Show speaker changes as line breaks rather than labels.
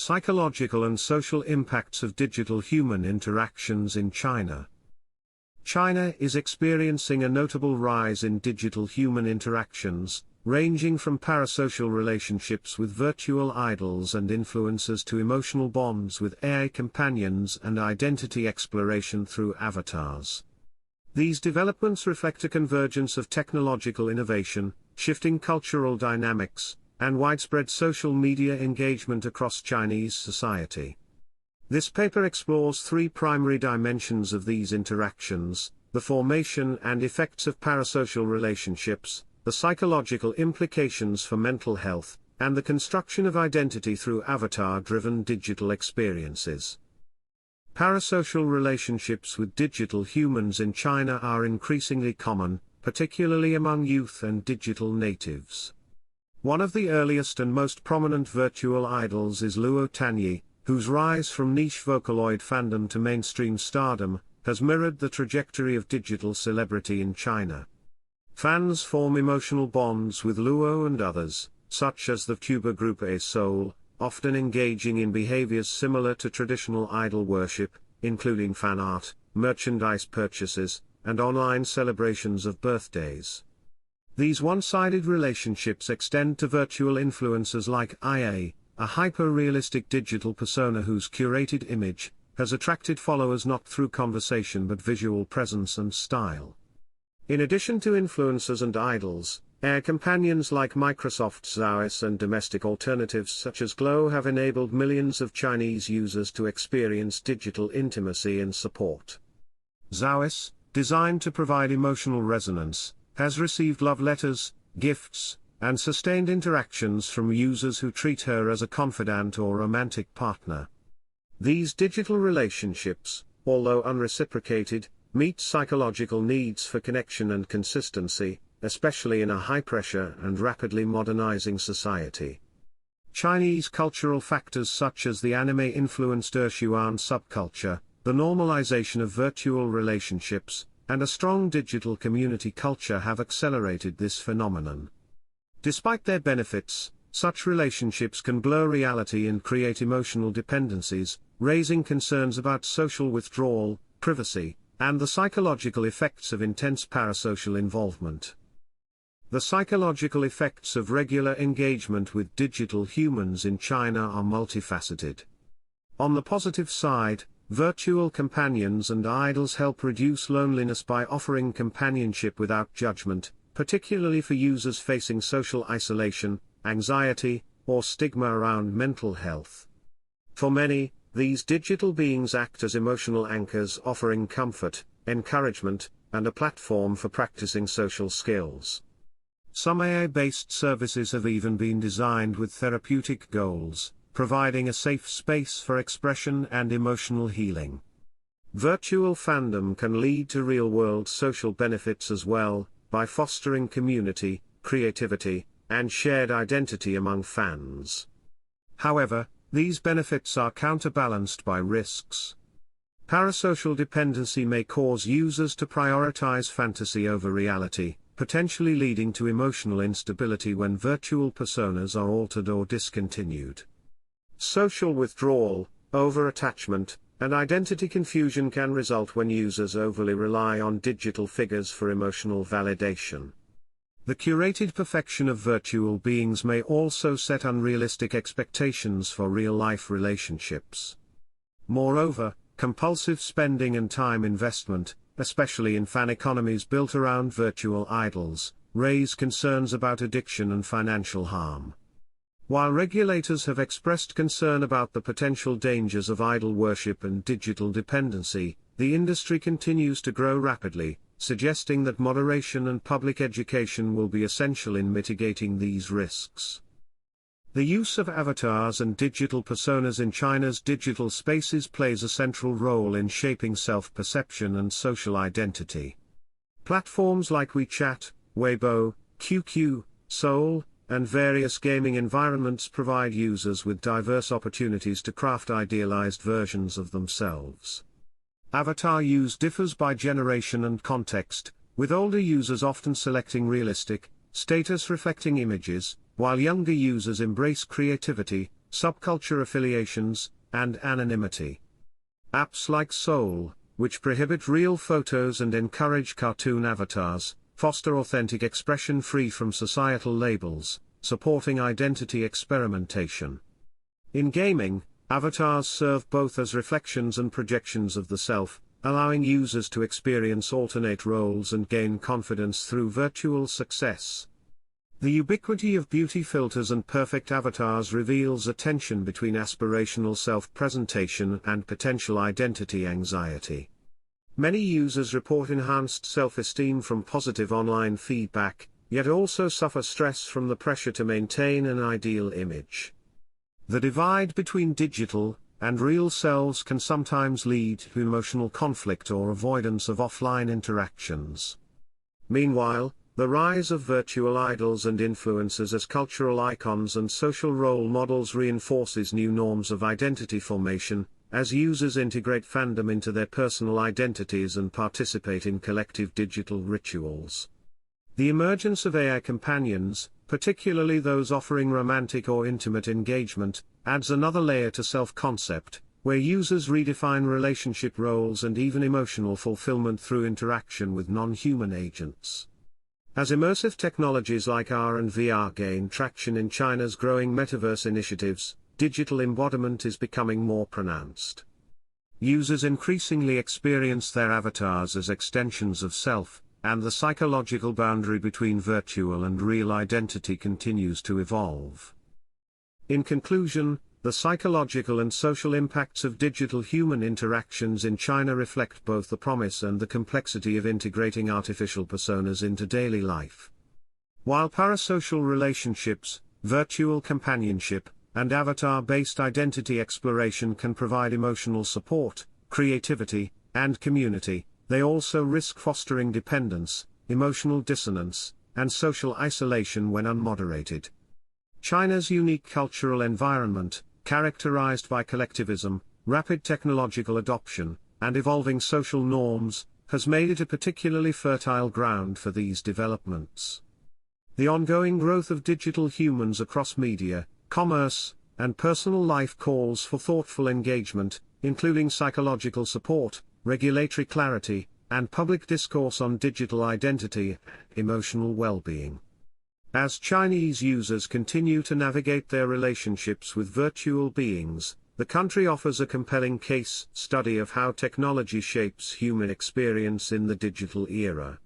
Psychological and social impacts of digital human interactions in China. China is experiencing a notable rise in digital human interactions, ranging from parasocial relationships with virtual idols and influencers to emotional bonds with AI companions and identity exploration through avatars. These developments reflect a convergence of technological innovation, shifting cultural dynamics, and widespread social media engagement across Chinese society. This paper explores three primary dimensions of these interactions: the formation and effects of parasocial relationships, the psychological implications for mental health, and the construction of identity through avatar-driven digital experiences. Parasocial relationships with digital humans in China are increasingly common, particularly among youth and digital natives. One of the earliest and most prominent virtual idols is Luo Tanyi, whose rise from niche Vocaloid fandom to mainstream stardom has mirrored the trajectory of digital celebrity in China. Fans form emotional bonds with Luo and others, such as the VTuber group A Soul, often engaging in behaviors similar to traditional idol worship, including fan art, merchandise purchases, and online celebrations of birthdays. These one-sided relationships extend to virtual influencers like IA, a hyper-realistic digital persona whose curated image has attracted followers not through conversation but visual presence and style. In addition to influencers and idols, AI companions like Microsoft's Zhaois and domestic alternatives such as Glow have enabled millions of Chinese users to experience digital intimacy and support. Zhaois, designed to provide emotional resonance, has received love letters, gifts, and sustained interactions from users who treat her as a confidant or romantic partner. These digital relationships, although unreciprocated, meet psychological needs for connection and consistency, especially in a high-pressure and rapidly modernizing society. Chinese cultural factors such as the anime-influenced Ershuan subculture, the normalization of virtual relationships, and a strong digital community culture have accelerated this phenomenon. Despite their benefits, such relationships can blur reality and create emotional dependencies, raising concerns about social withdrawal, privacy, and the psychological effects of intense parasocial involvement. The psychological effects of regular engagement with digital humans in China are multifaceted. On the positive side, virtual companions and idols help reduce loneliness by offering companionship without judgment, particularly for users facing social isolation, anxiety, or stigma around mental health. For many, these digital beings act as emotional anchors, offering comfort, encouragement, and a platform for practicing social skills. Some AI-based services have even been designed with therapeutic goals, providing a safe space for expression and emotional healing. Virtual fandom can lead to real-world social benefits as well, by fostering community, creativity, and shared identity among fans. However, these benefits are counterbalanced by risks. Parasocial dependency may cause users to prioritize fantasy over reality, potentially leading to emotional instability when virtual personas are altered or discontinued. Social withdrawal, over-attachment, and identity confusion can result when users overly rely on digital figures for emotional validation. The curated perfection of virtual beings may also set unrealistic expectations for real-life relationships. Moreover, compulsive spending and time investment, especially in fan economies built around virtual idols, raise concerns about addiction and financial harm. While regulators have expressed concern about the potential dangers of idol worship and digital dependency, the industry continues to grow rapidly, suggesting that moderation and public education will be essential in mitigating these risks. The use of avatars and digital personas in China's digital spaces plays a central role in shaping self-perception and social identity. Platforms like WeChat, Weibo, QQ, Soul, and various gaming environments provide users with diverse opportunities to craft idealized versions of themselves. Avatar use differs by generation and context, with older users often selecting realistic, status-reflecting images, while younger users embrace creativity, subculture affiliations, and anonymity. Apps like Soul, which prohibit real photos and encourage cartoon avatars, foster authentic expression free from societal labels, supporting identity experimentation. In gaming, avatars serve both as reflections and projections of the self, allowing users to experience alternate roles and gain confidence through virtual success. The ubiquity of beauty filters and perfect avatars reveals a tension between aspirational self-presentation and potential identity anxiety. Many users report enhanced self-esteem from positive online feedback, yet also suffer stress from the pressure to maintain an ideal image. The divide between digital and real selves can sometimes lead to emotional conflict or avoidance of offline interactions. Meanwhile, the rise of virtual idols and influencers as cultural icons and social role models reinforces new norms of identity formation, as users integrate fandom into their personal identities and participate in collective digital rituals. The emergence of AI companions, particularly those offering romantic or intimate engagement, adds another layer to self-concept, where users redefine relationship roles and even emotional fulfillment through interaction with non-human agents. As immersive technologies like AR and VR gain traction in China's growing metaverse initiatives, digital embodiment is becoming more pronounced. Users increasingly experience their avatars as extensions of self, and the psychological boundary between virtual and real identity continues to evolve. In conclusion, the psychological and social impacts of digital human interactions in China reflect both the promise and the complexity of integrating artificial personas into daily life. While parasocial relationships, virtual companionship, and avatar-based identity exploration can provide emotional support, creativity, and community, they also risk fostering dependence, emotional dissonance, and social isolation when unmoderated. China's unique cultural environment, characterized by collectivism, rapid technological adoption, and evolving social norms, has made it a particularly fertile ground for these developments. The ongoing growth of digital humans across media, commerce, and personal life calls for thoughtful engagement, including psychological support, regulatory clarity, and public discourse on digital identity, emotional well-being. As Chinese users continue to navigate their relationships with virtual beings, the country offers a compelling case study of how technology shapes human experience in the digital era.